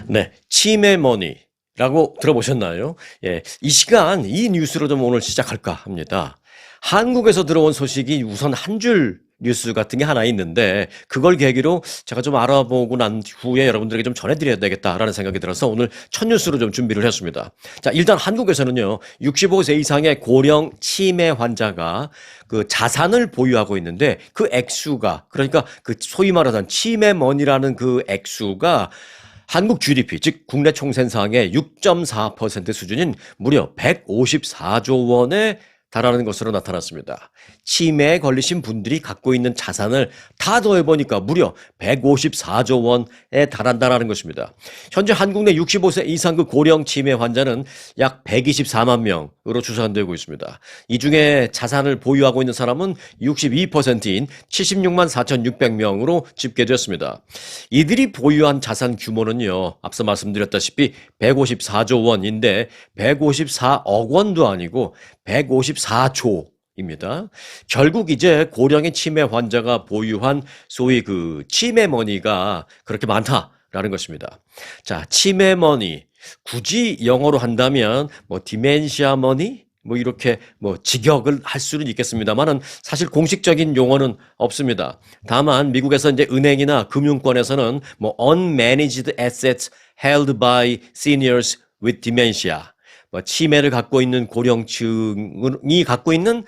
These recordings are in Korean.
네, 치매머니라고 들어보셨나요? 예, 이 시간 이 뉴스로 좀 오늘 시작할까 합니다. 한국에서 들어온 소식이 우선 한 줄 뉴스 같은 게 하나 있는데 그걸 계기로 제가 좀 알아보고 난 후에 여러분들에게 좀 전해드려야 되겠다라는 생각이 들어서 오늘 첫 뉴스로 좀 준비를 했습니다. 자, 일단 한국에서는요, 65세 이상의 고령 치매 환자가 그 자산을 보유하고 있는데 그 액수가, 그러니까 그 소위 말하는 치매머니라는 그 액수가 한국 GDP, 즉 국내 총생산의 6.4% 수준인 무려 154조 원에 달하는 것으로 나타났습니다. 치매에 걸리신 분들이 갖고 있는 자산을 다 더해보니까 무려 154조 원에 달한다는 것입니다. 현재 한국 내 65세 이상 그 고령 치매 환자는 약 124만 명으로 추산되고 있습니다. 이 중에 자산을 보유하고 있는 사람은 62%인 76만 4,600명으로 집계되었습니다. 이들이 보유한 자산 규모는요, 앞서 말씀드렸다시피 154조 원인데 154억 원도 아니고 154조입니다. 결국 이제 고령의 치매 환자가 보유한 소위 그 치매머니가 그렇게 많다라는 것입니다. 자, 치매머니. 굳이 영어로 한다면 뭐 디멘시아 머니? 뭐 이렇게 뭐 직역을 할 수는 있겠습니다만은 사실 공식적인 용어는 없습니다. 다만 미국에서 이제 은행이나 금융권에서는 뭐 unmanaged assets held by seniors with dementia, 뭐 치매를 갖고 있는 고령층이 갖고 있는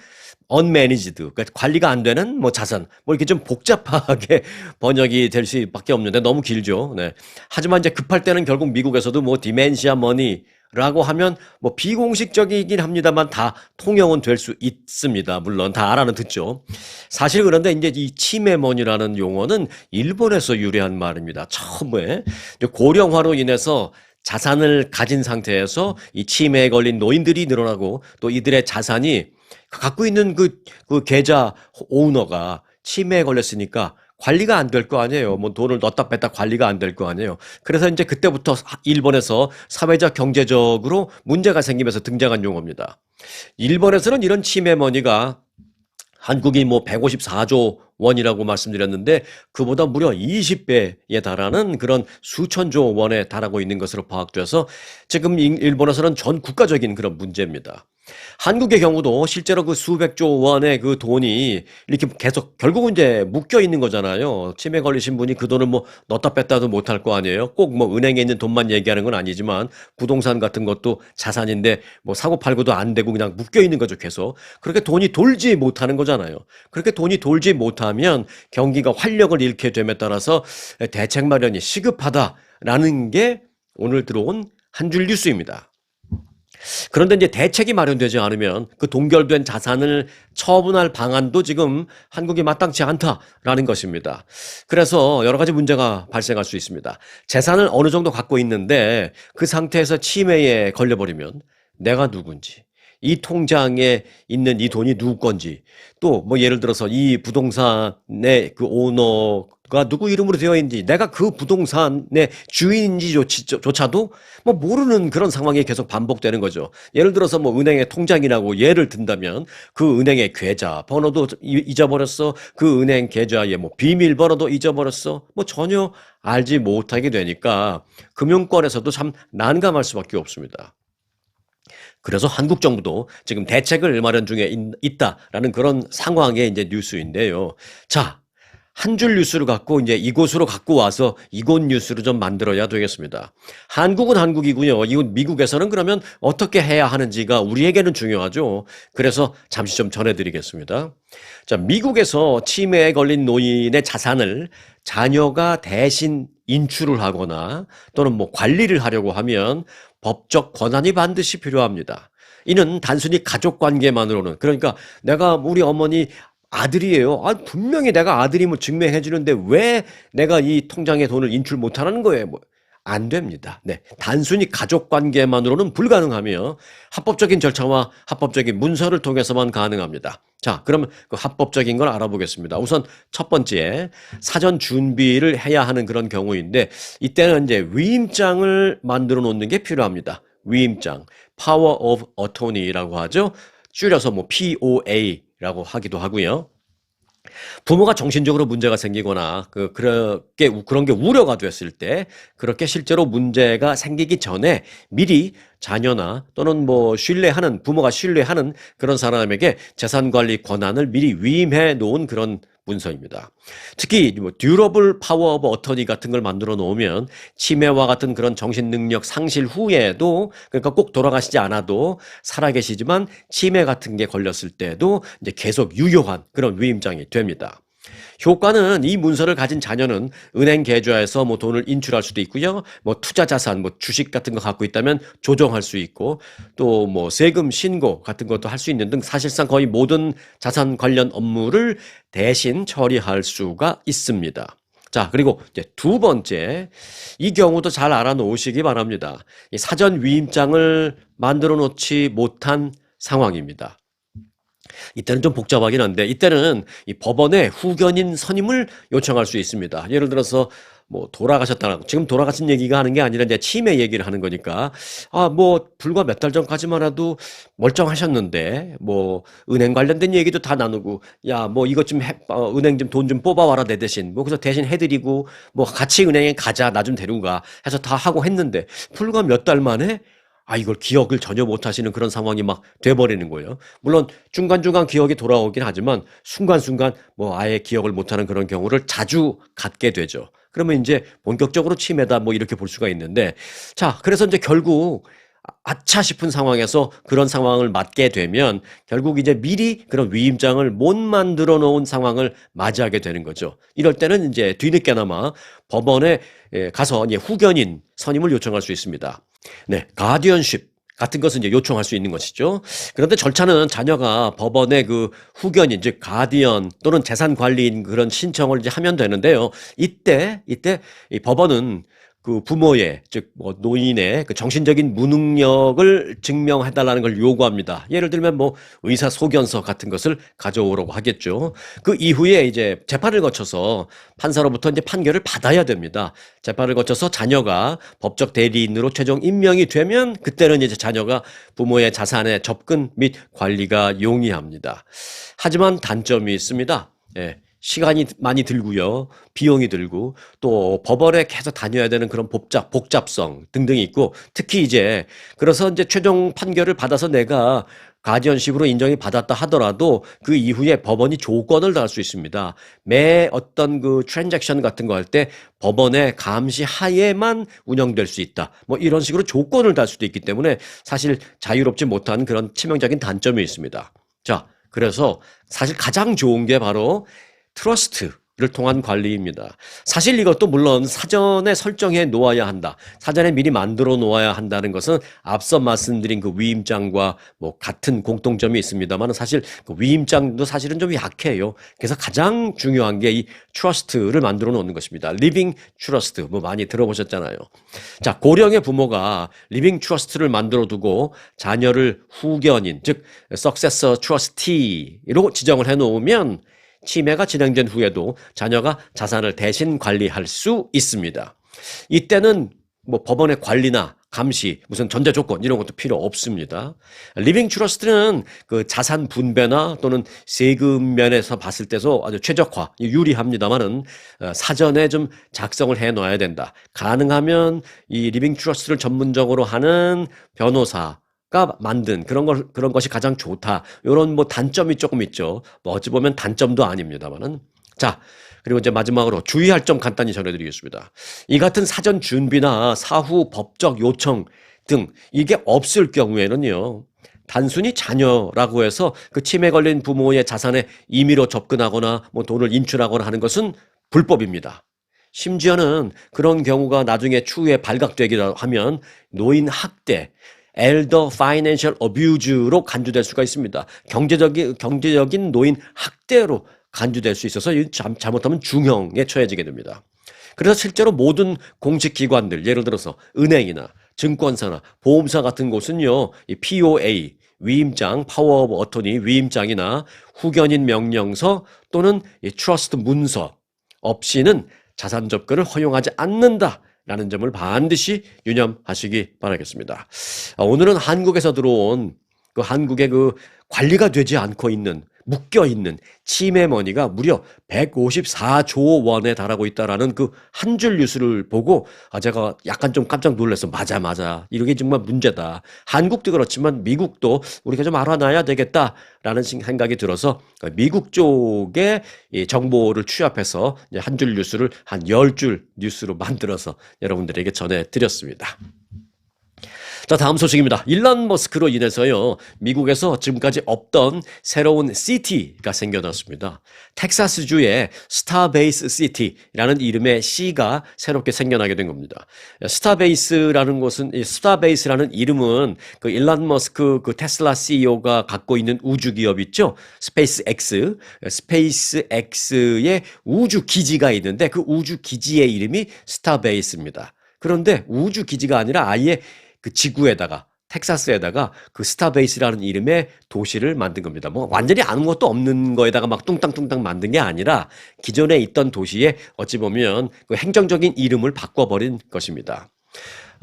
unmanaged, 그러니까 관리가 안 되는 뭐 자산, 뭐 이렇게 좀 복잡하게 번역이 될 수밖에 없는데 너무 길죠. 네. 하지만 이제 급할 때는 결국 미국에서도 뭐 디멘시아 머니라고 하면 뭐 비공식적이긴 합니다만 다 통용은 될 수 있습니다. 물론 다 알아는 듣죠. 사실 그런데 이제 이 치매머니라는 용어는 일본에서 유래한 말입니다. 처음에 고령화로 인해서 자산을 가진 상태에서 이 치매에 걸린 노인들이 늘어나고 또 이들의 자산이 갖고 있는 그 계좌 오너가 치매에 걸렸으니까 관리가 안 될 거 아니에요. 뭐 돈을 넣었다 뺐다 관리가 안 될 거 아니에요. 그래서 이제 그때부터 일본에서 사회적 경제적으로 문제가 생기면서 등장한 용어입니다. 일본에서는 이런 치매머니가 한국이 뭐 154조 원이라고 말씀드렸는데 그보다 무려 20배에 달하는 그런 수천조 원에 달하고 있는 것으로 파악돼서 지금 일본에서는 전 국가적인 그런 문제입니다. 한국의 경우도 실제로 그 수백조 원의 그 돈이 이렇게 계속 결국은 이제 묶여 있는 거잖아요. 치매 걸리신 분이 그 돈을 뭐 넣었다 뺐다도 못할 거 아니에요. 꼭 뭐 은행에 있는 돈만 얘기하는 건 아니지만 부동산 같은 것도 자산인데 뭐 사고 팔고도 안 되고 그냥 묶여 있는 거죠, 계속. 그렇게 돈이 돌지 못하는 거잖아요. 그렇게 돈이 돌지 못하면 경기가 활력을 잃게 됨에 따라서 대책 마련이 시급하다라는 게 오늘 들어온 한 줄 뉴스입니다. 그런데 이제 대책이 마련되지 않으면 그 동결된 자산을 처분할 방안도 지금 한국이 마땅치 않다라는 것입니다. 그래서 여러 가지 문제가 발생할 수 있습니다. 재산을 어느 정도 갖고 있는데 그 상태에서 치매에 걸려버리면 내가 누군지, 이 통장에 있는 이 돈이 누구 건지, 또 뭐 예를 들어서 이 부동산의 그 오너가 누구 이름으로 되어 있는지, 내가 그 부동산의 주인인지조차도 뭐 모르는 그런 상황이 계속 반복되는 거죠. 예를 들어서 뭐 은행의 통장이라고 예를 든다면 그 은행의 계좌 번호도 잊어버렸어. 그 은행 계좌의 뭐 비밀번호도 잊어버렸어. 뭐 전혀 알지 못하게 되니까 금융권에서도 참 난감할 수밖에 없습니다. 그래서 한국 정부도 지금 대책을 마련 중에 있다라는 그런 상황의 이제 뉴스인데요. 자, 한 줄 뉴스를 갖고 이제 이곳으로 갖고 와서 이곳 뉴스를 좀 만들어야 되겠습니다. 한국은 한국이고요. 이곳 미국에서는 그러면 어떻게 해야 하는지가 우리에게는 중요하죠. 그래서 잠시 좀 전해드리겠습니다. 자, 미국에서 치매에 걸린 노인의 자산을 자녀가 대신 인출을 하거나 또는 뭐 관리를 하려고 하면 법적 권한이 반드시 필요합니다. 이는 단순히 가족 관계만으로는, 그러니까 내가 우리 어머니 아들이에요. 아, 분명히 내가 아들임을 증명해 주는데 왜 내가 이 통장에 돈을 인출 못하는 거예요? 뭐, 안 됩니다. 네. 단순히 가족 관계만으로는 불가능하며 합법적인 절차와 합법적인 문서를 통해서만 가능합니다. 자, 그러면 그 합법적인 걸 알아보겠습니다. 우선 첫 번째, 사전 준비를 해야 하는 그런 경우인데 이때는 이제 위임장을 만들어 놓는 게 필요합니다. 위임장, Power of Attorney라고 하죠. 줄여서 뭐 POA라고 하기도 하고요. 부모가 정신적으로 문제가 생기거나 그런 게 우려가 됐을 때 그렇게 실제로 문제가 생기기 전에 미리 자녀나 또는 뭐 신뢰하는 부모가 신뢰하는 그런 사람에게 재산 관리 권한을 미리 위임해 놓은 그런 문서입니다. 특히 뭐 듀러블 파워 오브 어터니 같은 걸 만들어 놓으면 치매와 같은 그런 정신 능력 상실 후에도, 그러니까 꼭 돌아가시지 않아도 살아계시지만 치매 같은 게 걸렸을 때도 이제 계속 유효한 그런 위임장이 됩니다. 효과는 이 문서를 가진 자녀는 은행 계좌에서 뭐 돈을 인출할 수도 있고요. 뭐 투자 자산, 뭐 주식 같은 거 갖고 있다면 조정할 수 있고, 또 뭐 세금 신고 같은 것도 할 수 있는 등 사실상 거의 모든 자산 관련 업무를 대신 처리할 수가 있습니다. 자, 그리고 이제 두 번째, 이 경우도 잘 알아놓으시기 바랍니다. 이 사전 위임장을 만들어 놓지 못한 상황입니다. 이때는 좀 복잡하긴 한데, 이때는 이 법원에 후견인 선임을 요청할 수 있습니다. 예를 들어서 뭐 돌아가셨다는, 지금 돌아가신 얘기가 하는 게 아니라 이제 치매 얘기를 하는 거니까, 뭐 불과 몇 달 전까지만 해도 멀쩡하셨는데 뭐 은행 관련된 얘기도 다 나누고, 야 뭐 이것 좀 은행 좀 돈 좀 뽑아와라 내 대신, 뭐 그래서 대신 해드리고, 뭐 같이 은행에 가자 나 좀 데리고 가 해서 다 하고 했는데, 불과 몇 달 만에 이걸 기억을 전혀 못 하시는 그런 상황이 막 돼버리는 거예요. 물론 중간중간 기억이 돌아오긴 하지만 순간순간 뭐 아예 기억을 못하는 그런 경우를 자주 갖게 되죠. 그러면 이제 본격적으로 치매다 뭐 이렇게 볼 수가 있는데, 자, 그래서 이제 결국 아차 싶은 상황에서 그런 상황을 맞게 되면 결국 이제 미리 그런 위임장을 못 만들어 놓은 상황을 맞이하게 되는 거죠. 이럴 때는 이제 뒤늦게나마 법원에 가서 이제 후견인 선임을 요청할 수 있습니다. 네, 가디언십 같은 것은 이제 요청할 수 있는 것이죠. 그런데 절차는 자녀가 법원의 그 후견인, 즉 가디언 또는 재산 관리인 그런 신청을 이제 하면 되는데요. 이때 이 법원은 그 부모의, 즉 뭐 노인의 그 정신적인 무능력을 증명해달라는 걸 요구합니다. 예를 들면 뭐 의사 소견서 같은 것을 가져오라고 하겠죠. 그 이후에 이제 재판을 거쳐서 판사로부터 이제 판결을 받아야 됩니다. 재판을 거쳐서 자녀가 법적 대리인으로 최종 임명이 되면 그때는 이제 자녀가 부모의 자산의 접근 및 관리가 용이합니다. 하지만 단점이 있습니다. 예. 시간이 많이 들고요. 비용이 들고, 또 법원에 계속 다녀야 되는 그런 복잡성 등등이 있고, 특히 이제 그래서 이제 최종 판결을 받아서 내가 가디언십으로 인정이 받았다 하더라도 그 이후에 법원이 조건을 달 수 있습니다. 매 어떤 그 트랜잭션 같은 거 할 때 법원의 감시 하에만 운영될 수 있다. 뭐 이런 식으로 조건을 달 수도 있기 때문에 사실 자유롭지 못한 그런 치명적인 단점이 있습니다. 자, 그래서 사실 가장 좋은 게 바로 트러스트를 통한 관리입니다. 사실 이것도 물론 사전에 설정해 놓아야 한다. 사전에 미리 만들어 놓아야 한다는 것은 앞서 말씀드린 그 위임장과 뭐 같은 공통점이 있습니다만, 사실 그 위임장도 사실은 좀 약해요. 그래서 가장 중요한 게 이 트러스트를 만들어 놓는 것입니다. 리빙 트러스트, 뭐 많이 들어보셨잖아요. 자, 고령의 부모가 리빙 트러스트를 만들어 두고 자녀를 후견인, 즉 석세서 트러스티로 지정을 해 놓으면 치매가 진행된 후에도 자녀가 자산을 대신 관리할 수 있습니다. 이때는 뭐 법원의 관리나 감시, 무슨 전제 조건 이런 것도 필요 없습니다. 리빙 트러스트는 그 자산 분배나 또는 세금 면에서 봤을 때도 아주 최적화, 유리합니다만은 사전에 좀 작성을 해 놔야 된다. 가능하면 이 리빙 트러스트를 전문적으로 하는 변호사 가 만든 그런 것이 가장 좋다. 요런 뭐 단점이 조금 있죠. 뭐 어찌 보면 단점도 아닙니다만은. 자, 그리고 이제 마지막으로 주의할 점 간단히 전해드리겠습니다. 이 같은 사전 준비나 사후 법적 요청 등 이게 없을 경우에는요, 단순히 자녀라고 해서 그 치매 걸린 부모의 자산에 임의로 접근하거나 뭐 돈을 인출하거나 하는 것은 불법입니다. 심지어는 그런 경우가 나중에 추후에 발각되기도 하면 노인 학대, elder financial abuse로 간주될 수가 있습니다. 경제적인 노인 학대로 간주될 수 있어서 잘못하면 중형에 처해지게 됩니다. 그래서 실제로 모든 공식기관들, 예를 들어서 은행이나 증권사나 보험사 같은 곳은요, 이 POA, 위임장, 파워 오브 어토니 위임장이나 후견인 명령서 또는 이 트러스트 문서 없이는 자산 접근을 허용하지 않는다. 라는 점을 반드시 유념하시기 바라겠습니다. 오늘은 한국에서 들어온 그 한국의 그 관리가 되지 않고 있는 묶여 있는 치매머니가 무려 154조 원에 달하고 있다라는 그 한 줄 뉴스를 보고 제가 약간 좀 깜짝 놀라서 맞아. 이게 정말 문제다. 한국도 그렇지만 미국도 우리가 좀 알아놔야 되겠다라는 생각이 들어서 미국 쪽의 이 정보를 취합해서 한 줄 뉴스를 한 10줄 뉴스로 만들어서 여러분들에게 전해드렸습니다. 자, 다음 소식입니다. 일론 머스크로 인해서요, 미국에서 지금까지 없던 새로운 시티가 생겨났습니다. 텍사스주의 스타베이스 시티라는 이름의 시가 새롭게 생겨나게 된 겁니다. 스타베이스라는 이름은 그 일론 머스크 그 테슬라 CEO가 갖고 있는 우주 기업 있죠? 스페이스X의 우주 기지가 있는데 그 우주 기지의 이름이 스타베이스입니다. 그런데 우주 기지가 아니라 아예 그 지구에다가 텍사스에다가 그 스타베이스라는 이름의 도시를 만든 겁니다. 뭐 완전히 아무것도 없는 거에다가 막 뚱땅뚱땅 만든 게 아니라 기존에 있던 도시에 어찌 보면 그 행정적인 이름을 바꿔버린 것입니다.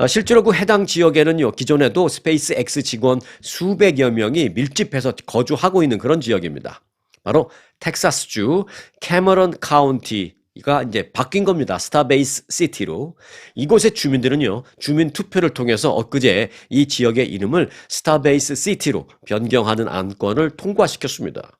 실제로 그 해당 지역에는요, 기존에도 스페이스 X 직원 수백여 명이 밀집해서 거주하고 있는 그런 지역입니다. 바로 텍사스주 캐머런 카운티 가 이제 바뀐 겁니다. 스타베이스 시티로. 이곳의 주민들은요, 주민 투표를 통해서 엊그제 이 지역의 이름을 스타베이스 시티로 변경하는 안건을 통과시켰습니다.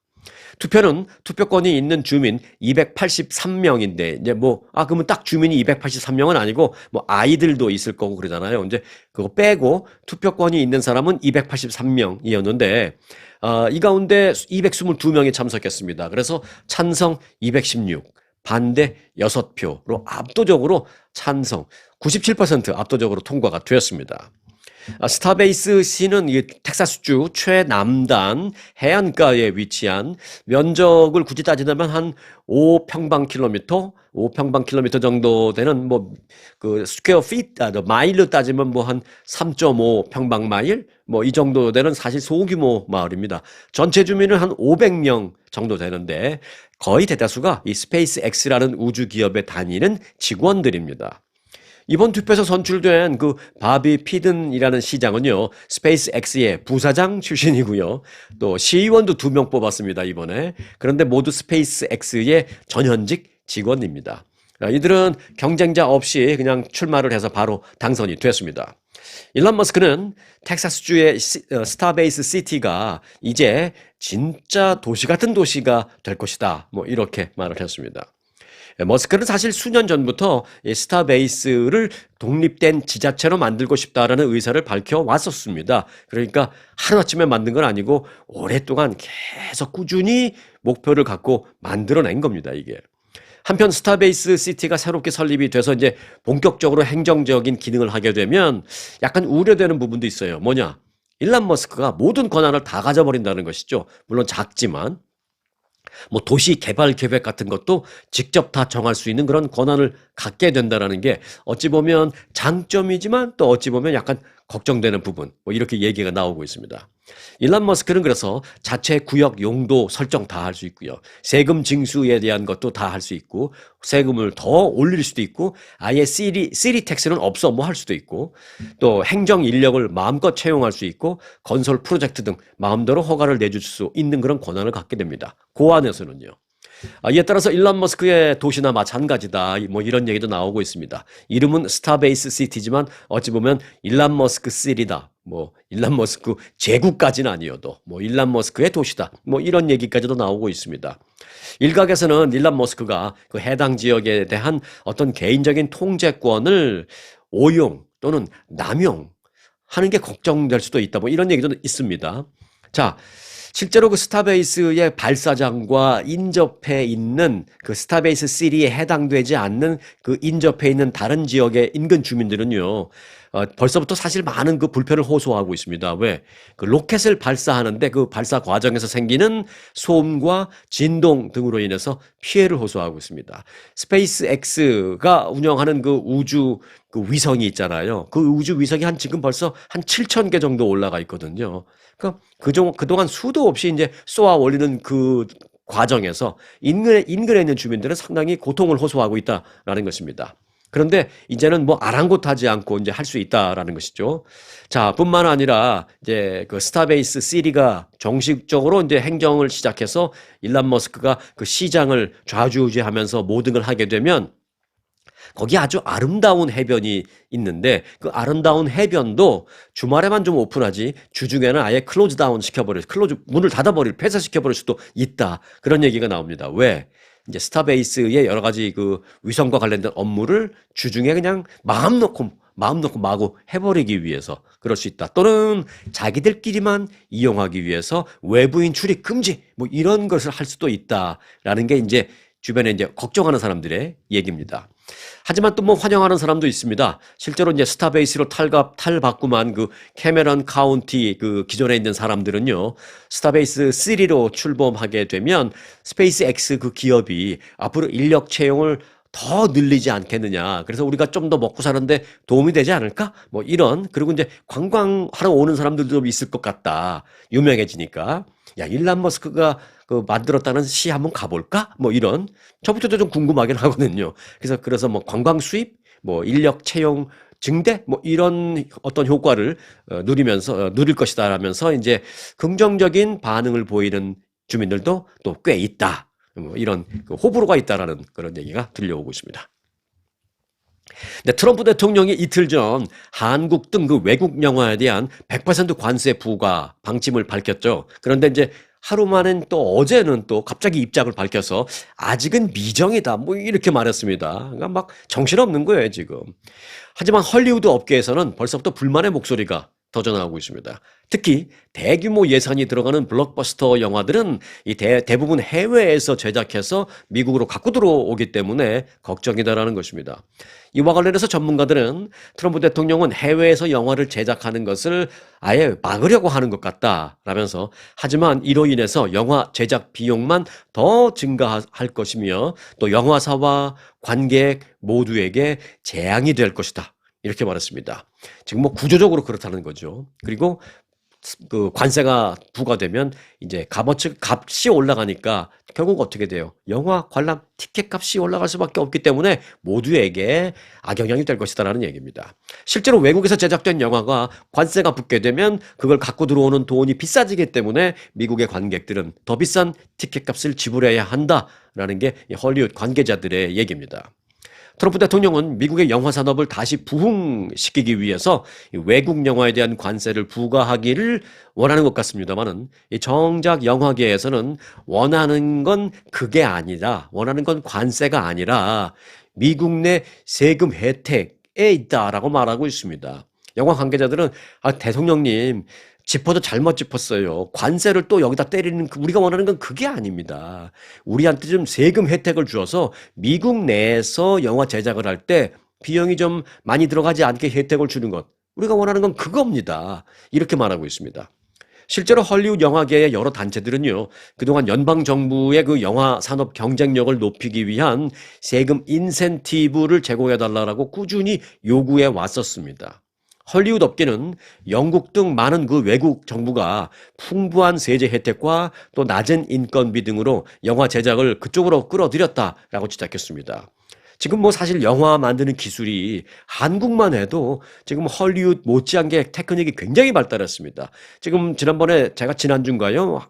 투표는 투표권이 있는 주민 283명인데, 이제 그러면 딱 주민이 283명은 아니고, 아이들도 있을 거고 그러잖아요. 이제 그거 빼고 투표권이 있는 사람은 283명이었는데, 이 가운데 222명이 참석했습니다. 그래서 찬성 216. 반대 6표로 압도적으로 찬성 97% 압도적으로 통과가 되었습니다. 스타베이스 시는 텍사스주 최남단 해안가에 위치한 면적을 굳이 따지자면 한 5평방킬로미터 정도 되는 그 스퀘어 피트, 마일로 따지면 한 3.5 평방마일 이 정도 되는 사실 소규모 마을입니다. 전체 주민은 한 500명 정도 되는데 거의 대다수가 이 스페이스 X라는 우주 기업에 다니는 직원들입니다. 이번 투표에서 선출된 그 바비 피든이라는 시장은요, 스페이스 X의 부사장 출신이고요. 또 시의원도 2명 뽑았습니다, 이번에. 그런데 모두 스페이스 X의 전현직 직원입니다. 이들은 경쟁자 없이 그냥 출마를 해서 바로 당선이 됐습니다. 일론 머스크는 텍사스주의 스타베이스 시티가 이제 진짜 도시 같은 도시가 될 것이다. 이렇게 말을 했습니다. 머스크는 사실 수년 전부터 스타베이스를 독립된 지자체로 만들고 싶다라는 의사를 밝혀왔었습니다. 그러니까 하루아침에 만든 건 아니고 오랫동안 계속 꾸준히 목표를 갖고 만들어낸 겁니다, 이게. 한편 스타베이스 시티가 새롭게 설립이 돼서 이제 본격적으로 행정적인 기능을 하게 되면 약간 우려되는 부분도 있어요. 뭐냐? 일론 머스크가 모든 권한을 다 가져버린다는 것이죠. 물론 작지만. 도시 개발 계획 같은 것도 직접 다 정할 수 있는 그런 권한을 갖게 된다는 게 어찌 보면 장점이지만 또 어찌 보면 약간 걱정되는 부분, 이렇게 얘기가 나오고 있습니다. 일론 머스크는 그래서 자체 구역 용도 설정 다 할 수 있고요. 세금 징수에 대한 것도 다 할 수 있고, 세금을 더 올릴 수도 있고, 아예 시리 텍스는 없어 할 수도 있고, 또 행정 인력을 마음껏 채용할 수 있고, 건설 프로젝트 등 마음대로 허가를 내줄 수 있는 그런 권한을 갖게 됩니다. 그 안에서는요. 이에 따라서 일론 머스크의 도시나 마찬가지다. 이런 얘기도 나오고 있습니다. 이름은 스타베이스 시티지만 어찌 보면 일론 머스크 시리다. 일론 머스크 제국까지는 아니어도 일론 머스크의 도시다. 이런 얘기까지도 나오고 있습니다. 일각에서는 일론 머스크가 그 해당 지역에 대한 어떤 개인적인 통제권을 오용 또는 남용하는 게 걱정될 수도 있다. 이런 얘기도 있습니다. 자, 실제로 그 스타베이스의 발사장과 인접해 있는 그 스타베이스 시리에 해당되지 않는 그 인접해 있는 다른 지역의 인근 주민들은요, 벌써부터 사실 많은 그 불편을 호소하고 있습니다. 왜? 그 로켓을 발사하는데 그 발사 과정에서 생기는 소음과 진동 등으로 인해서 피해를 호소하고 있습니다. 스페이스 X가 운영하는 그 우주 그 위성이 있잖아요. 그 우주 위성이 지금 벌써 한 7,000개 정도 올라가 있거든요. 그동안 수도 없이 이제 쏘아 올리는 그 과정에서 인근에 있는 주민들은 상당히 고통을 호소하고 있다라는 것입니다. 그런데 이제는 뭐 아랑곳하지 않고 이제 할 수 있다라는 것이죠. 자, 뿐만 아니라 이제 그 스타베이스 시리가 정식적으로 이제 행정을 시작해서 일론 머스크가 그 시장을 좌지우지하면서 모든 걸 하게 되면 거기 아주 아름다운 해변이 있는데 그 아름다운 해변도 주말에만 좀 오픈하지 주중에는 아예 클로즈 다운 시켜버릴, 클로즈, 문을 닫아버릴, 폐쇄시켜버릴 수도 있다. 그런 얘기가 나옵니다. 왜? 이제 스타베이스의 여러 가지 그 위성과 관련된 업무를 주중에 그냥 마음 놓고 마구 해버리기 위해서 그럴 수 있다. 또는 자기들끼리만 이용하기 위해서 외부인 출입 금지 뭐 이런 것을 할 수도 있다라는 게 이제 주변에 이제 걱정하는 사람들의 얘기입니다. 하지만 또 뭐 환영하는 사람도 있습니다. 실제로 이제 스타베이스로 탈바꿈한 그 캐메런 카운티 그 기존에 있는 사람들은요, 스타베이스 3로 출범하게 되면 스페이스 X 그 기업이 앞으로 인력 채용을 더 늘리지 않겠느냐. 그래서 우리가 좀 더 먹고 사는데 도움이 되지 않을까? 뭐 이런, 그리고 이제 관광하러 오는 사람들도 좀 있을 것 같다. 유명해지니까. 야, 일론 머스크가 그 만들었다는 시 한번 가볼까? 뭐 이런. 저부터도 좀 궁금하긴 하거든요. 그래서 뭐 관광 수입, 뭐 인력 채용 증대, 뭐 이런 어떤 효과를 누릴 것이다 라면서 이제 긍정적인 반응을 보이는 주민들도 또 꽤 있다. 뭐 이런 그 호불호가 있다라는 그런 얘기가 들려오고 있습니다. 네, 트럼프 대통령이 이틀 전 한국 등 그 외국 영화에 대한 100% 관세 부과 방침을 밝혔죠. 그런데 이제 하루 만엔 또 어제는 또 갑자기 입장을 밝혀서 아직은 미정이다. 뭐 이렇게 말했습니다. 그러니까 막 정신없는 거예요, 지금. 하지만 헐리우드 업계에서는 벌써부터 불만의 목소리가 터져나오고 있습니다. 특히 대규모 예산이 들어가는 블록버스터 영화들은 대부분 해외에서 제작해서 미국으로 갖고 들어오기 때문에 걱정이다라는 것입니다. 이와 관련해서 전문가들은 트럼프 대통령은 해외에서 영화를 제작하는 것을 아예 막으려고 하는 것 같다라면서, 하지만 이로 인해서 영화 제작 비용만 더 증가할 것이며 또 영화사와 관객 모두에게 재앙이 될 것이다. 이렇게 말했습니다. 지금 뭐 구조적으로 그렇다는 거죠. 그리고 그 관세가 부과되면 이제 값이 올라가니까 결국 어떻게 돼요? 영화 관람 티켓 값이 올라갈 수밖에 없기 때문에 모두에게 악영향이 될 것이다라는 얘기입니다. 실제로 외국에서 제작된 영화가 관세가 붙게 되면 그걸 갖고 들어오는 돈이 비싸지기 때문에 미국의 관객들은 더 비싼 티켓 값을 지불해야 한다라는 게 헐리우드 관계자들의 얘기입니다. 트럼프 대통령은 미국의 영화 산업을 다시 부흥시키기 위해서 외국 영화에 대한 관세를 부과하기를 원하는 것 같습니다만은 정작 영화계에서는 원하는 건 그게 아니라, 원하는 건 관세가 아니라 미국 내 세금 혜택에 있다라고 말하고 있습니다. 영화 관계자들은 대통령님 짚어도 잘못 짚었어요. 관세를 또 여기다 때리는 우리가 원하는 건 그게 아닙니다. 우리한테 좀 세금 혜택을 주어서 미국 내에서 영화 제작을 할 때 비용이 좀 많이 들어가지 않게 혜택을 주는 것. 우리가 원하는 건 그겁니다. 이렇게 말하고 있습니다. 실제로 헐리우드 영화계의 여러 단체들은요, 그동안 연방정부의 그 영화 산업 경쟁력을 높이기 위한 세금 인센티브를 제공해달라고 꾸준히 요구해 왔었습니다. 헐리우드 업계는 영국 등 많은 그 외국 정부가 풍부한 세제 혜택과 또 낮은 인건비 등으로 영화 제작을 그쪽으로 끌어들였다라고 지적했습니다. 지금 뭐 사실 영화 만드는 기술이 한국만 해도 지금 헐리우드 못지않게 테크닉이 굉장히 발달했습니다. 지금 지난번에 제가 지지난주인가요?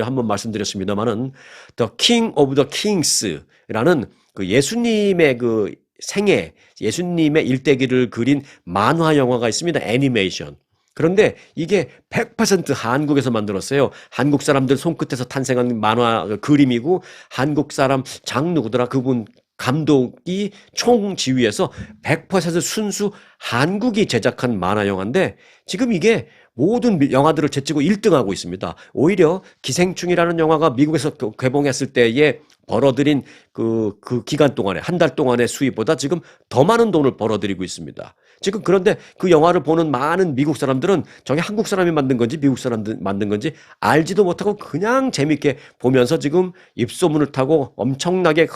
한번 말씀드렸습니다만은 The King of the Kings라는 그 예수님의 그 생애, 예수님의 일대기를 그린 만화 영화가 있습니다. 애니메이션. 그런데 이게 100% 한국에서 만들었어요. 한국 사람들 손끝에서 탄생한 만화 그림이고, 한국 사람 누구더라? 그분 감독이 총지휘해서 100% 순수 한국이 제작한 만화 영화인데 지금 이게 모든 영화들을 제치고 1등하고 있습니다. 오히려 기생충이라는 영화가 미국에서 개봉했을 때에 벌어들인 그 기간 동안에, 한 달 동안의 수입보다 지금 더 많은 돈을 벌어들이고 있습니다. 지금 그런데 그 영화를 보는 많은 미국 사람들은 저게 한국 사람이 만든 건지 미국 사람들 만든 건지 알지도 못하고 그냥 재밌게 보면서 지금 입소문을 타고 엄청나게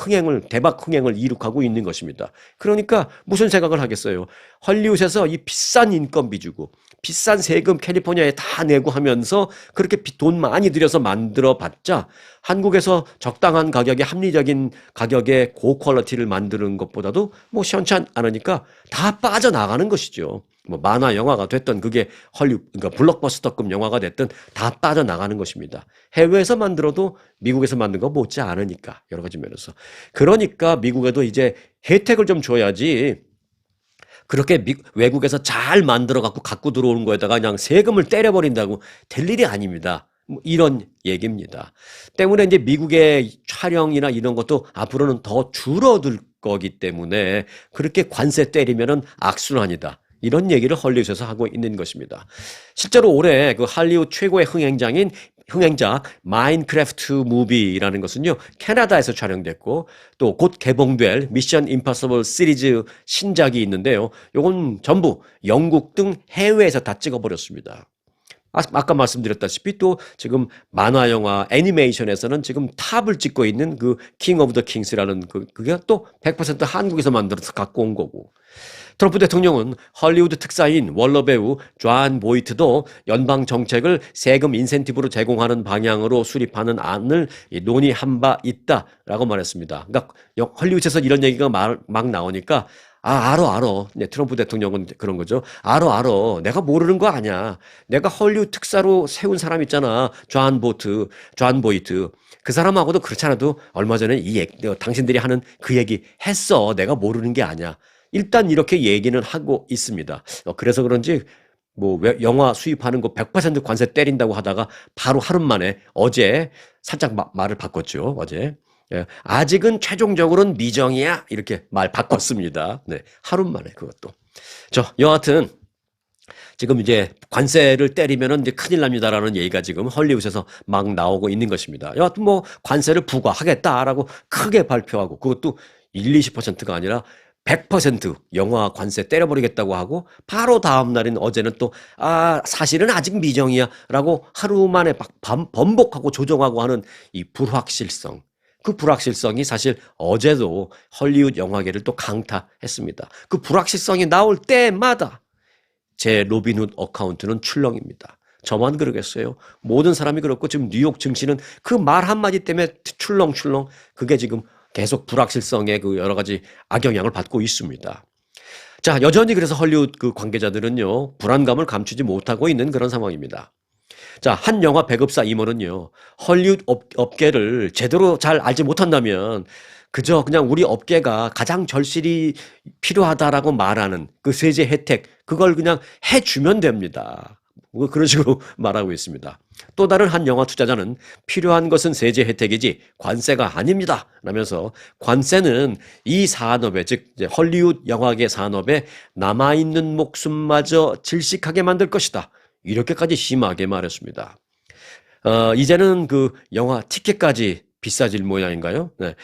대박 흥행을 이룩하고 있는 것입니다. 그러니까 무슨 생각을 하겠어요? 헐리우드에서 이 비싼 인건비 주고 비싼 세금 캘리포니아에 다 내고 하면서 그렇게 돈 많이 들여서 만들어 봤자 한국에서 적당한 가격에 합리적인 가격에 고퀄리티를 만드는 것보다도 뭐 시원치 않으니까 다 빠져나가는 것이죠. 뭐 만화 영화가 됐던 그게 그러니까 블록버스터급 영화가 됐든 다 빠져나가는 것입니다. 해외에서 만들어도 미국에서 만든 거 못지 않으니까 여러 가지 면에서. 그러니까 미국에도 이제 혜택을 좀 줘야지 그렇게 외국에서 잘 만들어 갖고 들어오는 거에다가 그냥 세금을 때려버린다고 될 일이 아닙니다. 뭐 이런 얘기입니다. 때문에 이제 미국의 촬영이나 이런 것도 앞으로는 더 줄어들 거기 때문에 그렇게 관세 때리면은 악순환이다. 이런 얘기를 헐리우드에서 하고 있는 것입니다. 실제로 올해 그 할리우드 최고의 흥행작 마인크래프트 무비라는 것은요 캐나다에서 촬영됐고 또 곧 개봉될 미션 임파서블 시리즈 신작이 있는데요. 요건 전부 영국 등 해외에서 다 찍어버렸습니다. 아까 말씀드렸다시피 또 지금 만화 영화 애니메이션에서는 지금 탑을 찍고 있는 그 킹 오브 더 킹스라는 그게 또 100% 한국에서 만들어서 갖고 온 거고. 트럼프 대통령은 헐리우드 특사인 월러 배우 존 보이트도 연방 정책을 세금 인센티브로 제공하는 방향으로 수립하는 안을 논의한 바 있다라고 말했습니다. 그러니까 헐리우드에서 이런 얘기가 막 나오니까 알아. 네, 트럼프 대통령은 그런 거죠. 알아. 내가 모르는 거 아니야. 내가 헐리우드 특사로 세운 사람 있잖아. 존 보이트. 그 사람하고도 그렇지 않아도 얼마 전에 당신들이 하는 그 얘기 했어. 내가 모르는 게 아니야. 일단 이렇게 얘기는 하고 있습니다. 그래서 그런지 뭐 영화 수입하는 거 100% 관세 때린다고 하다가 바로 하루 만에 어제 살짝 말을 바꿨죠. 어제. 예, 아직은 최종적으로는 미정이야. 이렇게 말 바꿨습니다. 네, 하루 만에 그것도. 여하튼 지금 이제 관세를 때리면은 이제 큰일 납니다라는 얘기가 지금 헐리우드에서 막 나오고 있는 것입니다. 여하튼 뭐 관세를 부과하겠다라고 크게 발표하고 그것도 20%가 아니라 100% 영화 관세 때려버리겠다고 하고 바로 다음 날인 어제는 또 사실은 아직 미정이야 라고 하루 만에 번복하고 조정하고 하는 이 불확실성. 그 불확실성이 사실 어제도 헐리우드 영화계를 또 강타했습니다. 그 불확실성이 나올 때마다 제 로빈훗 어카운트는 출렁입니다. 저만 그러겠어요. 모든 사람이 그렇고 지금 뉴욕 증시는 그 말 한마디 때문에 출렁출렁 그게 지금 계속 불확실성의 그 여러 가지 악영향을 받고 있습니다. 자, 여전히 그래서 헐리우드 그 관계자들은요, 불안감을 감추지 못하고 있는 그런 상황입니다. 자, 한 영화 배급사 임원은요, 헐리우드 업계를 제대로 잘 알지 못한다면 그저 그냥 우리 업계가 가장 절실히 필요하다라고 말하는 그 세제 혜택, 그걸 그냥 해주면 됩니다. 그런 식으로 말하고 있습니다. 또 다른 한 영화 투자자는 필요한 것은 세제 혜택이지 관세가 아닙니다. 라면서 관세는 이 산업에, 즉 헐리우드 영화계 산업에 남아있는 목숨마저 질식하게 만들 것이다. 이렇게까지 심하게 말했습니다. 이제는 그 영화 티켓까지 비싸질 모양인가요? 네.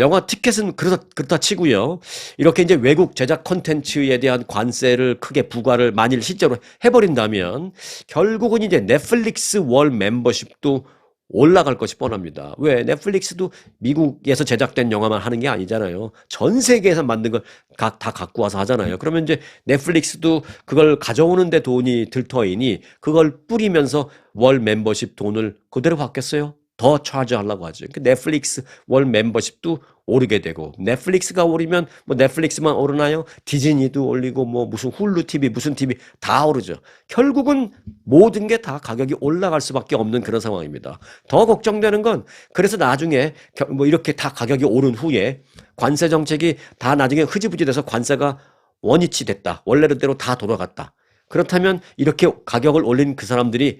영화 티켓은 그렇다 치고요. 이렇게 이제 외국 제작 콘텐츠에 대한 관세를 크게 부과를 만일 실제로 해버린다면 결국은 이제 넷플릭스 월 멤버십도 올라갈 것이 뻔합니다. 왜? 넷플릭스도 미국에서 제작된 영화만 하는 게 아니잖아요. 전 세계에서 만든 걸 다 갖고 와서 하잖아요. 그러면 이제 넷플릭스도 그걸 가져오는데 돈이 들 터이니 그걸 뿌리면서 월 멤버십 돈을 그대로 받겠어요? 더 차지하려고 하죠. 넷플릭스 월 멤버십도 오르게 되고 넷플릭스가 오르면 뭐 넷플릭스만 오르나요? 디즈니도 올리고 뭐 무슨 훌루 TV 무슨 TV 다 오르죠. 결국은 모든 게 다 가격이 올라갈 수밖에 없는 그런 상황입니다. 더 걱정되는 건 그래서 나중에 뭐 이렇게 다 가격이 오른 후에 관세 정책이 다 나중에 흐지부지 돼서 관세가 원위치 됐다. 원래대로 다 돌아갔다. 그렇다면 이렇게 가격을 올린 그 사람들이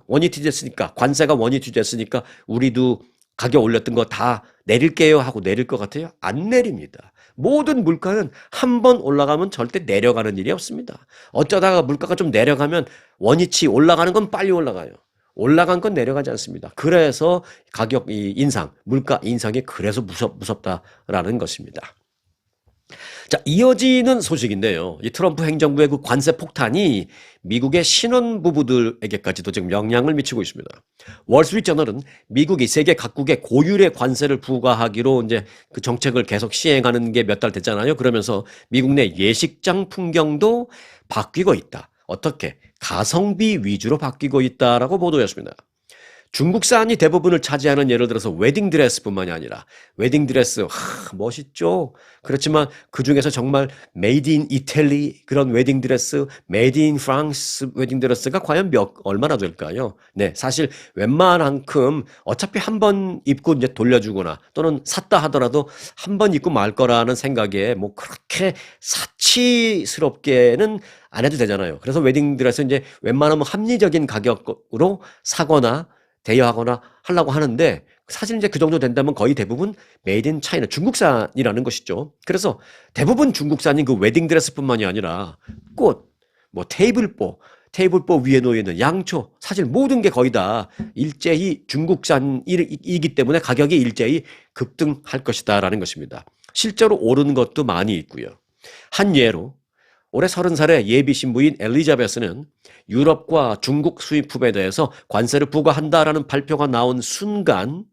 원위치 됐으니까 관세가 원위치 됐으니까 우리도 가격 올렸던 거 다 내릴게요 하고 내릴 것 같아요? 안 내립니다. 모든 물가는 한 번 올라가면 절대 내려가는 일이 없습니다. 어쩌다가 물가가 좀 내려가면 원위치 올라가는 건 빨리 올라가요. 올라간 건 내려가지 않습니다. 그래서 가격 인상, 물가 인상이 그래서 무섭다라는 것입니다. 자, 이어지는 소식인데요. 이 트럼프 행정부의 그 관세 폭탄이 미국의 신혼부부들에게까지도 지금 영향을 미치고 있습니다. 월스트리트 저널은 미국이 세계 각국의 고율의 관세를 부과하기로 이제 그 정책을 계속 시행하는 게 몇 달 됐잖아요. 그러면서 미국 내 예식장 풍경도 바뀌고 있다. 어떻게? 가성비 위주로 바뀌고 있다라고 보도했습니다. 중국산이 대부분을 차지하는 예를 들어서 웨딩드레스뿐만이 아니라 웨딩드레스 멋있죠. 그렇지만 그중에서 정말 메이드 인 이탈리 그런 웨딩드레스, 메이드 인 프랑스 웨딩드레스가 과연 얼마나 될까요? 네, 사실 웬만한큼 어차피 한 번 입고 이제 돌려주거나 또는 샀다 하더라도 한 번 입고 말 거라는 생각에 뭐 그렇게 사치스럽게는 안 해도 되잖아요. 그래서 웨딩드레스 이제 웬만하면 합리적인 가격으로 사거나 대여하거나 하려고 하는데 사실 이제 그 정도 된다면 거의 대부분 메이드 인 차이나 중국산이라는 것이죠. 그래서 대부분 중국산인 그 웨딩드레스뿐만이 아니라 꽃, 뭐 테이블보 위에 놓여 있는 양초, 사실 모든 게 거의 다 일제히 중국산이기 때문에 가격이 일제히 급등할 것이다라는 것입니다. 실제로 오르는 것도 많이 있고요. 한 예로 올해 30살의 예비 신부인 엘리자베스는 유럽과 중국 수입품에 대해서 관세를 부과한다라는 발표가 나온 순간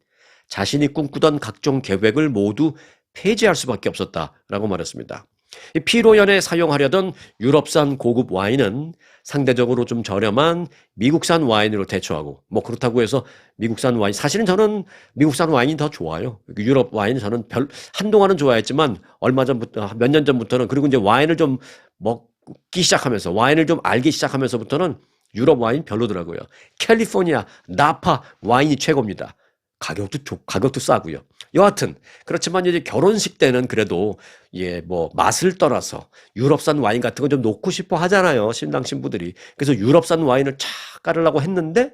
자신이 꿈꾸던 각종 계획을 모두 폐지할 수밖에 없었다라고 말했습니다. 피로연에 사용하려던 유럽산 고급 와인은 상대적으로 좀 저렴한 미국산 와인으로 대처하고 뭐 그렇다고 해서 미국산 와인 사실은 저는 미국산 와인이 더 좋아요. 유럽 와인은 저는 한동안은 좋아했지만 얼마 전부터 몇 년 전부터는 그리고 이제 와인을 좀 먹기 시작하면서 와인을 좀 알기 시작하면서부터는 유럽 와인 별로더라고요. 캘리포니아 나파 와인이 최고입니다. 가격도 싸고요. 여하튼 그렇지만 이제 결혼식 때는 그래도 뭐 맛을 떠나서 유럽산 와인 같은 거 좀 놓고 싶어 하잖아요. 신랑 신부들이. 그래서 유럽산 와인을 착 깔으려고 했는데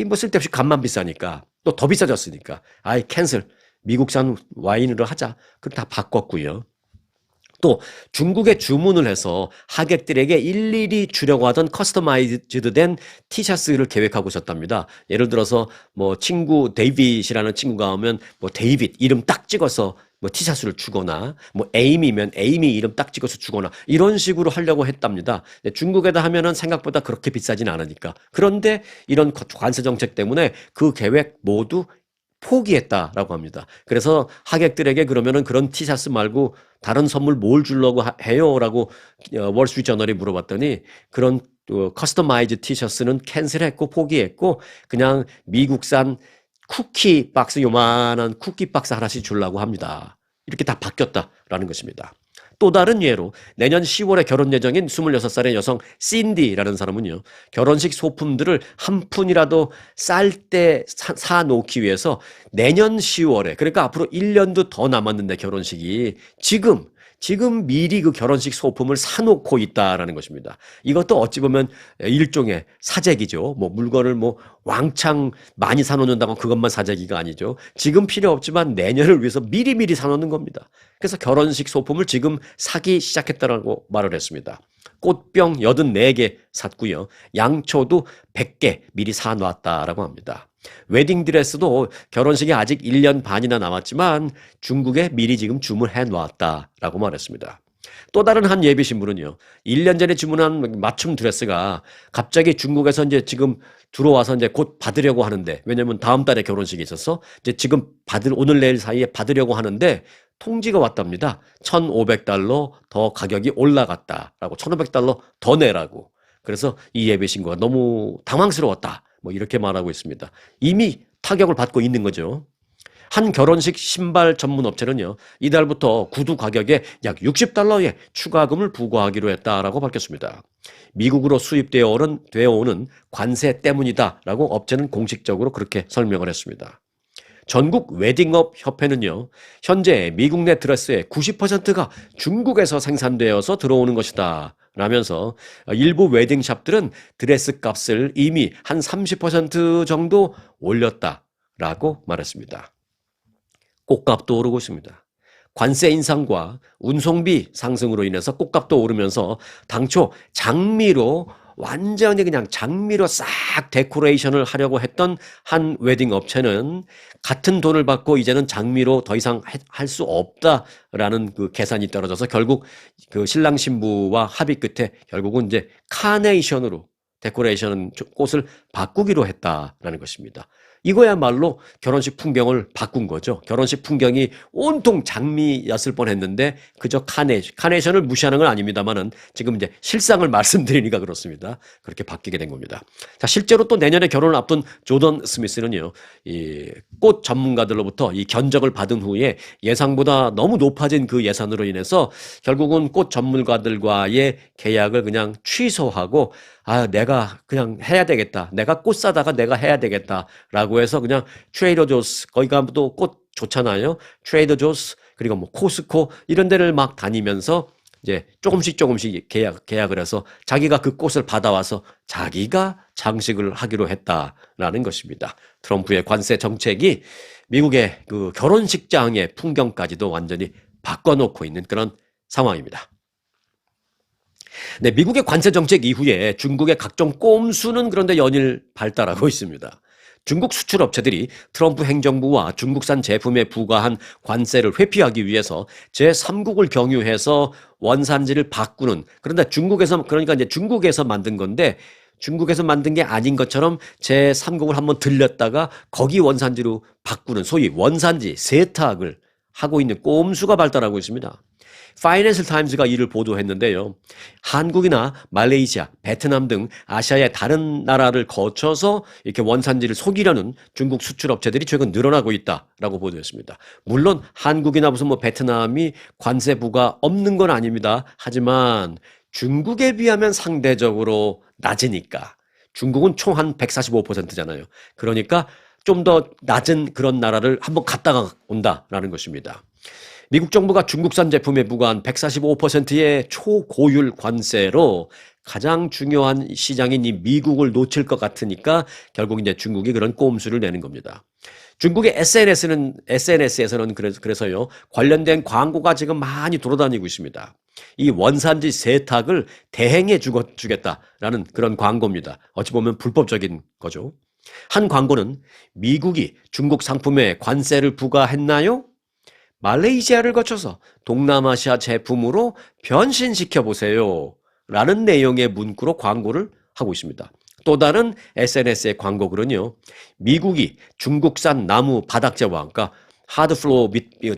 뭐 쓸데없이 값만 비싸니까 또 더 비싸졌으니까 캔슬 미국산 와인으로 하자. 그럼 다 바꿨고요. 또 중국에 주문을 해서 하객들에게 일일이 주려고 하던 커스터마이즈드된 티셔츠를 계획하고 있었답니다. 예를 들어서 뭐 친구 데이빗이라는 친구가 오면 뭐 데이빗 이름 딱 찍어서 뭐 티셔츠를 주거나 뭐 에이미면 에이미 이름 딱 찍어서 주거나 이런 식으로 하려고 했답니다. 중국에다 하면은 생각보다 그렇게 비싸진 않으니까. 그런데 이런 관세 정책 때문에 그 계획 모두 포기했다라고 합니다. 그래서 하객들에게 그러면은 그런 티셔츠 말고 다른 선물 뭘 주려고 해요라고 월스트리트 저널이 물어봤더니 그런 커스터마이즈 티셔츠는 캔슬했고 포기했고 그냥 미국산 쿠키 박스 요만한 쿠키 박스 하나씩 주려고 합니다. 이렇게 다 바뀌었다라는 것입니다. 또 다른 예로 내년 10월에 결혼 예정인 26살의 여성 신디라는 사람은요. 결혼식 소품들을 한 푼이라도 쌀 때 사놓기 위해서 내년 10월에 그러니까 앞으로 1년도 더 남았는데 결혼식이 지금 미리 그 결혼식 소품을 사놓고 있다라는 것입니다. 이것도 어찌 보면 일종의 사재기죠. 뭐 물건을 뭐 왕창 많이 사놓는다고 그것만 사재기가 아니죠. 지금 필요 없지만 내년을 위해서 미리미리 사놓는 겁니다. 그래서 결혼식 소품을 지금 사기 시작했다라고 말을 했습니다. 꽃병 84개 샀고요. 양초도 100개 미리 사놨다라고 합니다. 웨딩드레스도 결혼식이 아직 1년 반이나 남았지만 중국에 미리 지금 주문해 놨다라고 말했습니다. 또 다른 한 예비 신부는요. 1년 전에 주문한 맞춤 드레스가 갑자기 중국에서 이제 지금 들어와서 이제 곧 받으려고 하는데 왜냐면 다음 달에 결혼식이 있어서 이제 지금 오늘 내일 사이에 받으려고 하는데 통지가 왔답니다. 1,500달러 더 가격이 올라갔다라고 1,500달러 더 내라고. 그래서 이 예비 신부가 너무 당황스러웠다. 뭐 이렇게 말하고 있습니다. 이미 타격을 받고 있는 거죠. 한 결혼식 신발 전문 업체는요. 이달부터 구두 가격에 약 60달러의 추가금을 부과하기로 했다라고 밝혔습니다. 미국으로 수입되어 오는 관세 때문이다라고 업체는 공식적으로 그렇게 설명을 했습니다. 전국 웨딩업 협회는요. 현재 미국 내 드레스의 90%가 중국에서 생산되어서 들어오는 것이다. 라면서 일부 웨딩샵들은 드레스 값을 이미 한 30% 정도 올렸다라고 말했습니다. 꽃값도 오르고 있습니다. 관세 인상과 운송비 상승으로 인해서 꽃값도 오르면서 당초 장미로 완전히 그냥 장미로 싹 데코레이션을 하려고 했던 한 웨딩 업체는 같은 돈을 받고 이제는 장미로 더 이상 할 수 없다라는 그 계산이 떨어져서 결국 그 신랑 신부와 합의 끝에 결국은 이제 카네이션으로 데코레이션 꽃을 바꾸기로 했다라는 것입니다. 이거야말로 결혼식 풍경을 바꾼 거죠. 결혼식 풍경이 온통 장미였을 뻔했는데 그저 카네이션을 무시하는 건 아닙니다만은 지금 이제 실상을 말씀드리니까 그렇습니다. 그렇게 바뀌게 된 겁니다. 자, 실제로 또 내년에 결혼을 앞둔 조던 스미스는요, 이 꽃 전문가들로부터 이 견적을 받은 후에 예상보다 너무 높아진 그 예산으로 인해서 결국은 꽃 전문가들과의 계약을 그냥 취소하고 내가 그냥 해야 되겠다. 내가 꽃 사다가 내가 해야 되겠다라고 해서 그냥 트레이더 조스, 거기 가면 또 꽃 좋잖아요. 트레이더 조스, 그리고 뭐 코스코 이런 데를 막 다니면서 이제 조금씩 계약을 해서 자기가 그 꽃을 받아와서 자기가 장식을 하기로 했다라는 것입니다. 트럼프의 관세 정책이 미국의 그 결혼식장의 풍경까지도 완전히 바꿔놓고 있는 그런 상황입니다. 네, 미국의 관세 정책 이후에 중국의 각종 꼼수는 그런데 연일 발달하고 있습니다. 중국 수출 업체들이 트럼프 행정부와 중국산 제품에 부과한 관세를 회피하기 위해서 제3국을 경유해서 원산지를 바꾸는, 그런데 그러니까 이제 중국에서 만든 건데 중국에서 만든 게 아닌 것처럼 제3국을 한번 들렸다가 거기 원산지로 바꾸는 소위 원산지 세탁을 하고 있는 꼼수가 발달하고 있습니다. 파이낸셜 타임즈가 이를 보도했는데요. 한국이나 말레이시아, 베트남 등 아시아의 다른 나라를 거쳐서 이렇게 원산지를 속이려는 중국 수출 업체들이 최근 늘어나고 있다라고 보도했습니다. 물론 한국이나 무슨 뭐 베트남이 관세 부과 없는 건 아닙니다. 하지만 중국에 비하면 상대적으로 낮으니까. 중국은 총 한 145%잖아요. 그러니까 좀 더 낮은 그런 나라를 한번 갔다가 온다라는 것입니다. 미국 정부가 중국산 제품에 부과한 145%의 초고율 관세로 가장 중요한 시장인 이 미국을 놓칠 것 같으니까 결국 이제 중국이 그런 꼼수를 내는 겁니다. 중국의 SNS에서는 그래서요, 관련된 광고가 지금 많이 돌아다니고 있습니다. 이 원산지 세탁을 대행해 주겠다라는 그런 광고입니다. 어찌 보면 불법적인 거죠. 한 광고는 미국이 중국 상품에 관세를 부과했나요? 말레이시아를 거쳐서 동남아시아 제품으로 변신시켜 보세요 라는 내용의 문구로 광고를 하고 있습니다. 또 다른 SNS의 광고글은요, 미국이 중국산 나무 바닥재와, 그러니까 하드플로어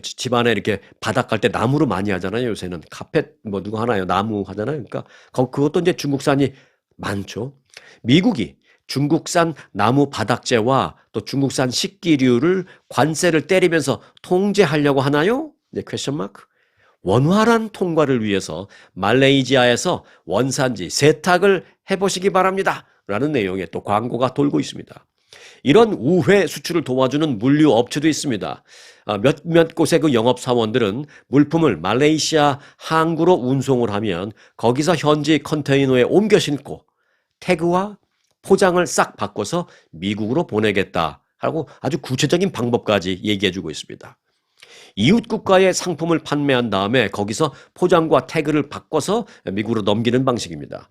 집안에 이렇게 바닥 갈 때 나무로 많이 하잖아요. 요새는 카펫 뭐 누가 하나요? 나무 하잖아요. 그러니까 그것도 이제 중국산이 많죠. 미국이 중국산 나무 바닥재와 또 중국산 식기류를 관세를 때리면서 통제하려고 하나요? 네, 퀘스천 마크. 원활한 통과를 위해서 말레이시아에서 원산지 세탁을 해보시기 바랍니다 라는 내용의 또 광고가 돌고 있습니다. 이런 우회 수출을 도와주는 물류 업체도 있습니다. 몇몇 곳의 그 영업사원들은 물품을 말레이시아 항구로 운송을 하면 거기서 현지 컨테이너에 옮겨 싣고 태그와 포장을 싹 바꿔서 미국으로 보내겠다 하고 아주 구체적인 방법까지 얘기해주고 있습니다. 이웃 국가의 상품을 판매한 다음에 거기서 포장과 태그를 바꿔서 미국으로 넘기는 방식입니다.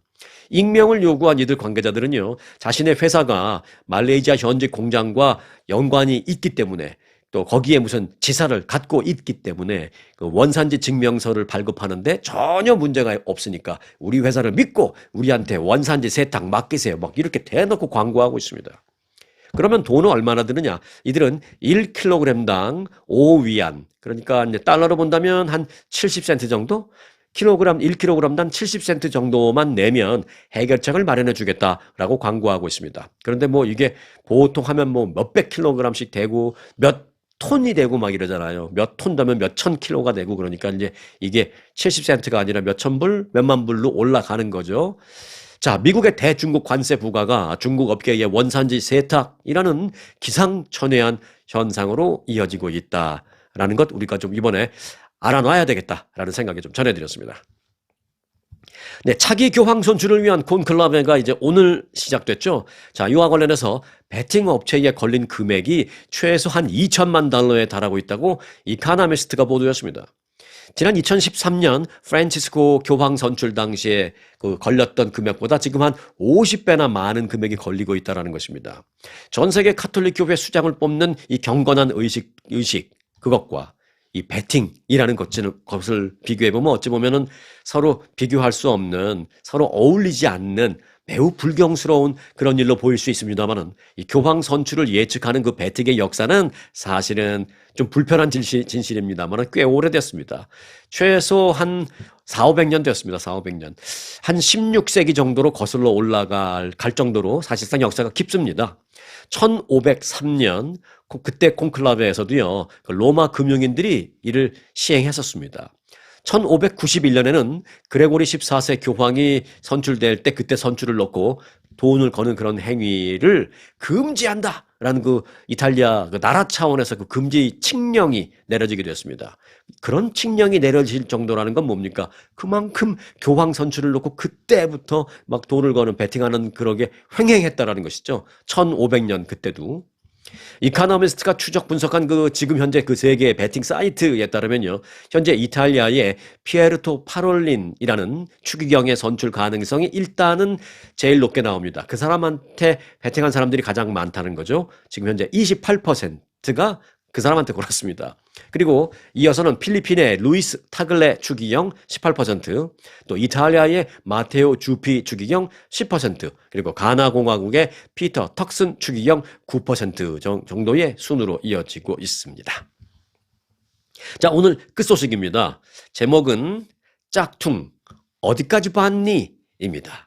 익명을 요구한 이들 관계자들은요, 자신의 회사가 말레이시아 현지 공장과 연관이 있기 때문에 또 거기에 무슨 지사를 갖고 있기 때문에 그 원산지 증명서를 발급하는데 전혀 문제가 없으니까 우리 회사를 믿고 우리한테 원산지 세탁 맡기세요. 막 이렇게 대놓고 광고하고 있습니다. 그러면 돈은 얼마나 드느냐? 이들은 1kg당 5위안, 그러니까 이제 달러로 본다면 한 70센트 정도? 1kg당 70센트 정도만 내면 해결책을 마련해 주겠다라고 광고하고 있습니다. 그런데 뭐 이게 보통 하면 뭐 몇백 킬로그램씩 되고 몇 톤이 되고 막 이러잖아요. 몇 톤 되면 몇천 킬로가 되고, 그러니까 이제 이게 70센트가 아니라 몇천 불, 몇만 불로 올라가는 거죠. 자, 미국의 대중국 관세 부과가 중국 업계의 원산지 세탁이라는 기상천외한 현상으로 이어지고 있다라는 것 우리가 좀 이번에 알아놔야 되겠다라는 생각이 좀 전해드렸습니다. 네, 차기 교황 선출을 위한 콘클라베가 이제 오늘 시작됐죠. 자, 이와 관련해서 베팅 업체에 걸린 금액이 최소 한 2천만 달러에 달하고 있다고 이카나미스트가 보도했습니다. 지난 2013년 프란치스코 교황 선출 당시에 그 걸렸던 금액보다 지금 한 50배나 많은 금액이 걸리고 있다는 것입니다. 전 세계 카톨릭 교회 수장을 뽑는 이 경건한 의식 그것과 이 배팅이라는 것을 비교해보면 어찌 보면은 서로 비교할 수 없는, 서로 어울리지 않는 매우 불경스러운 그런 일로 보일 수 있습니다만은 이 교황 선출을 예측하는 그 배팅의 역사는 사실은 좀 불편한 진실입니다만은 꽤 오래됐습니다. 최소 한 4,500년 됐습니다. 4,500년. 한 16세기 정도로 거슬러 올라갈 정도로 사실상 역사가 깊습니다. 1503년 그때 콘클라베에서도요. 그 로마 금융인들이 이를 시행했었습니다. 1591년에는 그레고리 14세 교황이 선출될 때 그때 선출을 놓고 돈을 거는 그런 행위를 금지한다라는 그 이탈리아 그 나라 차원에서 그 금지 칙령이 내려지게 되었습니다. 그런 칙령이 내려질 정도라는 건 뭡니까? 그만큼 교황 선출을 놓고 그때부터 막 돈을 거는 베팅하는 그러게 횡행했다라는 것이죠. 1500년 그때도. 이카노미스트가 추적 분석한 그 지금 현재 그 세계 베팅 사이트에 따르면요. 현재 이탈리아의 피에르토 파롤린이라는 추기경의 선출 가능성이 일단은 제일 높게 나옵니다. 그 사람한테 베팅한 사람들이 가장 많다는 거죠. 지금 현재 28%가 그 사람한테 걸었습니다. 그리고 이어서는 필리핀의 루이스 타글레 추기경 18%, 또 이탈리아의 마테오 주피 추기경 10%, 그리고 가나 공화국의 피터 턱슨 추기경 9% 정도의 순으로 이어지고 있습니다. 자, 오늘 끝소식입니다. 제목은 짝퉁 어디까지 봤니? 입니다.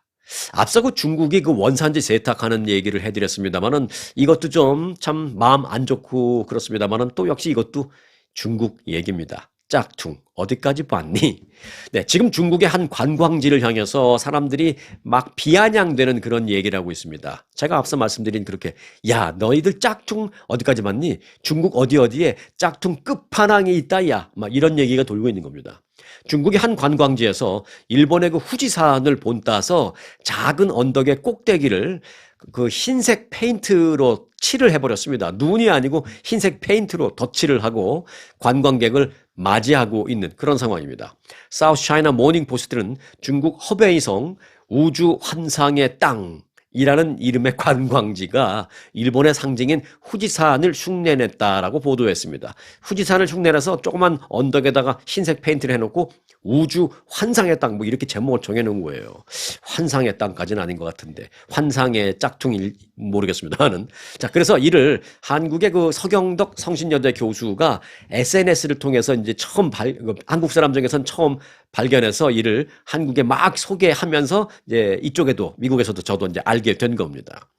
앞서 그 중국이 그 원산지 세탁하는 얘기를 해드렸습니다만은 이것도 좀 참 마음 안 좋고 그렇습니다만은 또 역시 이것도 중국 얘기입니다. 짝퉁 어디까지 봤니? 네, 지금 중국의 한 관광지를 향해서 사람들이 막 비아냥대는 그런 얘기를 하고 있습니다. 제가 앞서 말씀드린 그렇게 야 너희들 짝퉁 어디까지 봤니? 중국 어디에 짝퉁 끝판왕이 있다 야 막 이런 얘기가 돌고 있는 겁니다. 중국의 한 관광지에서 일본의 그 후지산을 본따서 작은 언덕의 꼭대기를 그 흰색 페인트로 칠을 해버렸습니다. 눈이 아니고 흰색 페인트로 덧칠을 하고 관광객을 맞이하고 있는 그런 상황입니다. 사우스 차이나 모닝 포스트는 중국 허베이성 우주 환상의 땅이라는 이름의 관광지가 일본의 상징인 후지산을 흉내냈다라고 보도했습니다. 후지산을 흉내내서 조그만 언덕에다가 흰색 페인트를 해놓고 우주 환상의 땅 뭐 이렇게 제목을 정해놓은 거예요. 환상의 땅까지는 아닌 것 같은데 환상의 짝퉁일 모르겠습니다만은 자 그래서 이를 한국의 그 서경덕 성신여대 교수가 SNS를 통해서 이제 처음 한국 사람 중에서는 처음 발견해서 이를 한국에 막 소개하면서 이제 이쪽에도 미국에서도 저도 이제 알게 된 겁니다.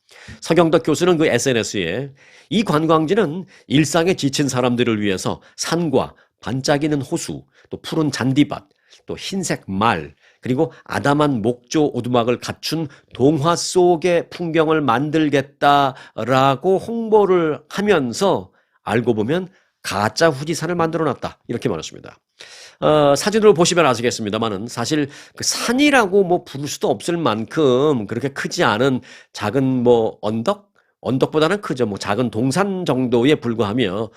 서경덕 교수는 그 SNS에 이 관광지는 일상에 지친 사람들을 위해서 산과 반짝이는 호수, 또 푸른 잔디밭, 또 흰색 말, 그리고 아담한 목조 오두막을 갖춘 동화 속의 풍경을 만들겠다라고 홍보를 하면서 알고 보면 가짜 후지산을 만들어놨다. 이렇게 말했습니다. 사진으로 보시면 아시겠습니다만은 사실 그 산이라고 뭐 부를 수도 없을 만큼 그렇게 크지 않은 작은 뭐 언덕보다는 크죠. 뭐 작은 동산 정도에 불과하며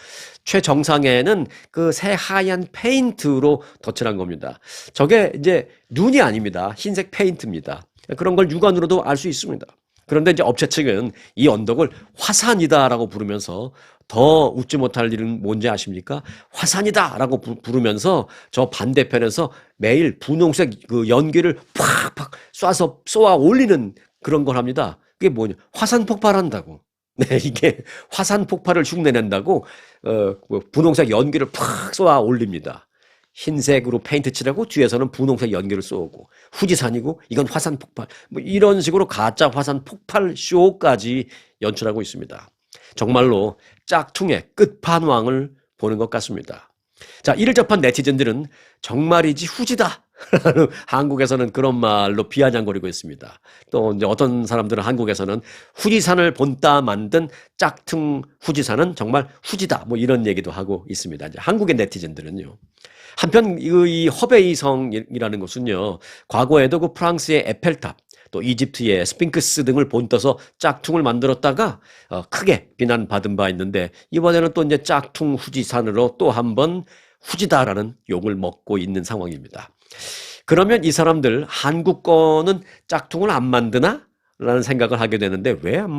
최정상에는 그 새하얀 페인트로 덧칠한 겁니다. 저게 이제 눈이 아닙니다. 흰색 페인트입니다. 그런 걸 육안으로도 알 수 있습니다. 그런데 이제 업체 측은 이 언덕을 화산이다라고 부르면서 더 웃지 못할 일은 뭔지 아십니까? 화산이다라고 부르면서 저 반대편에서 매일 분홍색 그 연기를 팍팍 쏴서 쏘아 올리는 그런 걸 합니다. 그게 뭐냐? 화산 폭발한다고. 네, 이게 화산 폭발을 흉내낸다고 분홍색 연기를 팍 쏘아 올립니다. 흰색으로 페인트 칠하고 뒤에서는 분홍색 연기를 쏘고 후지산이고 이건 화산 폭발 뭐 이런 식으로 가짜 화산 폭발 쇼까지 연출하고 있습니다. 정말로 짝퉁의 끝판왕을 보는 것 같습니다. 자, 이를 접한 네티즌들은 정말이지 후지다. 한국에서는 그런 말로 비아냥거리고 있습니다. 또 이제 어떤 사람들은 한국에서는 후지산을 본따 만든 짝퉁 후지산은 정말 후지다. 뭐 이런 얘기도 하고 있습니다. 이제 한국의 네티즌들은요. 한편 이 허베이성이라는 곳은요. 과거에도 그 프랑스의 에펠탑, 또 이집트의 스핑크스 등을 본떠서 짝퉁을 만들었다가 크게 비난받은 바 있는데 이번에는 또 이제 짝퉁 후지산으로 또 한번 후지다라는 욕을 먹고 있는 상황입니다. 그러면 이 사람들 한국 거는 짝퉁을 안 만드나? 라는 생각을 하게 되는데 왜 안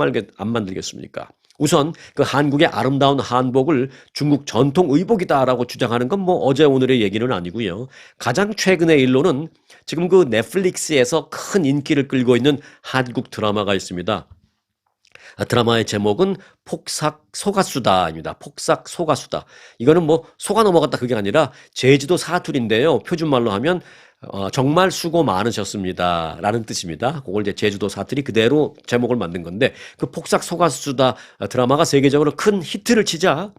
만들겠습니까? 우선 그 한국의 아름다운 한복을 중국 전통 의복이다라고 주장하는 건 뭐 어제 오늘의 얘기는 아니고요. 가장 최근의 일로는 지금 그 넷플릭스에서 큰 인기를 끌고 있는 한국 드라마가 있습니다. 드라마의 제목은 폭삭 속았수다입니다. 폭삭 속았수다. 이거는 뭐 속아 넘어갔다 그게 아니라 제주도 사투리인데요. 표준말로 하면 정말 수고 많으셨습니다. 라는 뜻입니다. 그걸 이제 제주도 사투리 그대로 제목을 만든 건데 그 폭삭 속았수다 드라마가 세계적으로 큰 히트를 치자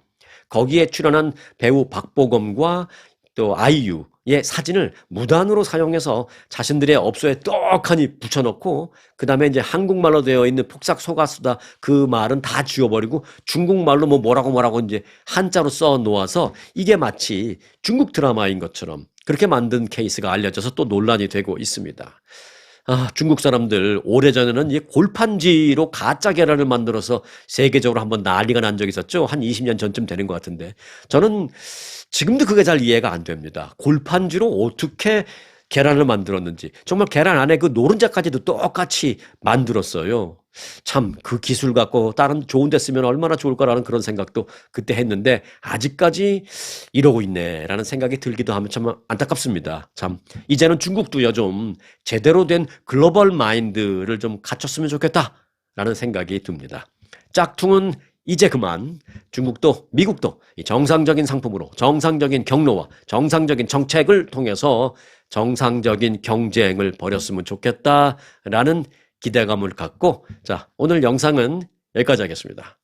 거기에 출연한 배우 박보검과 또 아이유의 사진을 무단으로 사용해서 자신들의 업소에 떡하니 붙여놓고 그 다음에 이제 한국말로 되어 있는 폭삭 속았수다 그 말은 다 지워버리고 중국말로 뭐라고 이제 한자로 써 놓아서 이게 마치 중국 드라마인 것처럼 그렇게 만든 케이스가 알려져서 또 논란이 되고 있습니다. 중국 사람들 오래전에는 이 골판지로 가짜 계란을 만들어서 세계적으로 한번 난리가 난 적이 있었죠. 한 20년 전쯤 되는 것 같은데 저는 지금도 그게 잘 이해가 안 됩니다. 골판지로 어떻게 계란을 만들었는지 정말 계란 안에 그 노른자까지도 똑같이 만들었어요. 참 그 기술 갖고 다른 좋은 데 쓰면 얼마나 좋을까라는 그런 생각도 그때 했는데 아직까지 이러고 있네라는 생각이 들기도 하면 참 안타깝습니다. 참 이제는 중국도요 좀 제대로 된 글로벌 마인드를 좀 갖췄으면 좋겠다라는 생각이 듭니다. 짝퉁은 이제 그만 중국도 미국도 이 정상적인 상품으로 정상적인 경로와 정상적인 정책을 통해서 정상적인 경쟁을 벌였으면 좋겠다라는 기대감을 갖고 자 오늘 영상은 여기까지 하겠습니다.